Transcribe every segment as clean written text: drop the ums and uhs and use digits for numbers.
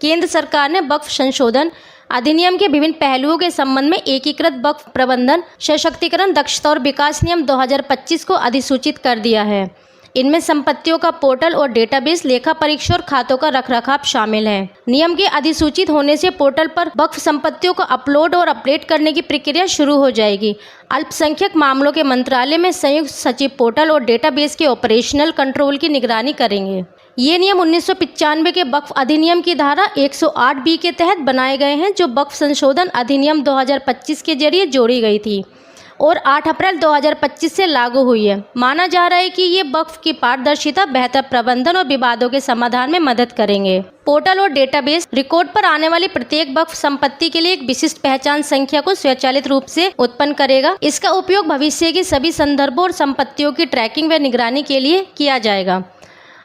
केंद्र सरकार ने वक्फ संशोधन अधिनियम के विभिन्न पहलुओं के संबंध में एकीकृत वक्फ प्रबंधन, सशक्तिकरण, दक्षता और विकास नियम 2025 को अधिसूचित कर दिया है। इनमें संपत्तियों का पोर्टल और डेटाबेस, लेखा परीक्षा और खातों का रखरखाव शामिल है। नियम के अधिसूचित होने से पोर्टल पर वक्फ संपत्तियों को अपलोड और अपडेट करने की प्रक्रिया शुरू हो जाएगी। अल्पसंख्यक मामलों के मंत्रालय में संयुक्त सचिव पोर्टल और डेटाबेस के ऑपरेशनल कंट्रोल की निगरानी करेंगे। ये नियम 1995 के वक्फ अधिनियम की धारा 108B के तहत बनाए गए हैं, जो वक्फ संशोधन अधिनियम 2025 के जरिए जोड़ी गई थी और 8 अप्रैल 2025 से लागू हुई है। माना जा रहा है कि ये वक्फ की पारदर्शिता, बेहतर प्रबंधन और विवादों के समाधान में मदद करेंगे। पोर्टल और डेटाबेस रिकॉर्ड पर आने वाली प्रत्येक वक्फ संपत्ति के लिए एक विशिष्ट पहचान संख्या को स्वचालित रूप से उत्पन्न करेगा। इसका उपयोग भविष्य के सभी संदर्भों और संपत्तियों की ट्रैकिंग व निगरानी के लिए किया जाएगा।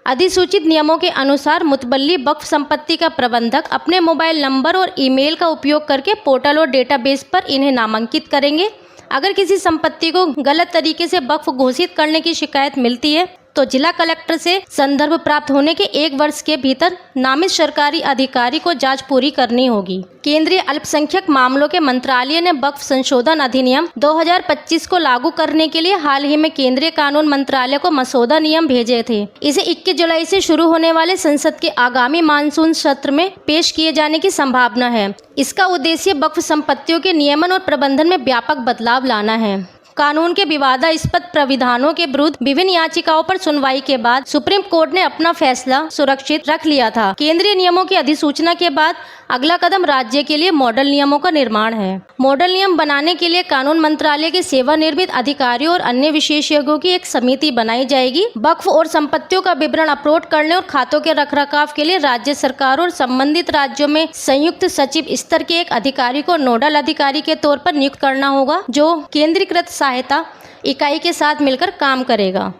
अधिसूचित नियमों के अनुसार मुतबल्ली वक्फ संपत्ति का प्रबंधक अपने मोबाइल नंबर और ईमेल का उपयोग करके पोर्टल और डेटाबेस पर इन्हें नामांकित करेंगे। अगर किसी संपत्ति को गलत तरीके से वक्फ घोषित करने की शिकायत मिलती है तो जिला कलेक्टर से संदर्भ प्राप्त होने के 1 वर्ष के भीतर नामित सरकारी अधिकारी को जांच पूरी करनी होगी। केंद्रीय अल्पसंख्यक मामलों के मंत्रालय ने वक्फ संशोधन अधिनियम 2025 को लागू करने के लिए हाल ही में केंद्रीय कानून मंत्रालय को मसौदा नियम भेजे थे। इसे 21 जुलाई से शुरू होने वाले संसद के आगामी मानसून सत्र में पेश किए जाने की संभावना है। इसका उद्देश्य वक्फ संपत्तियों के नियमन और प्रबंधन में व्यापक बदलाव लाना है। कानून के विवादास्पद प्राविधानों के विरुद्ध विभिन्न याचिकाओं पर सुनवाई के बाद सुप्रीम कोर्ट ने अपना फैसला सुरक्षित रख लिया था। केंद्रीय नियमों की अधिसूचना के बाद अगला कदम राज्य के लिए मॉडल नियमों का निर्माण है। मॉडल नियम बनाने के लिए कानून मंत्रालय के सेवानिवृत्त अधिकारियों और अन्य विशेषज्ञों की एक समिति बनाई जाएगी। वक्फ और संपत्तियों का विवरण अपलोड करने और खातों के रखरखाव के लिए राज्य सरकार और संबंधित राज्यों में संयुक्त सचिव स्तर के एक अधिकारी को नोडल अधिकारी के तौर पर नियुक्त करना होगा, जो केंद्रीकृत सहायता इकाई के साथ मिलकर काम करेगा।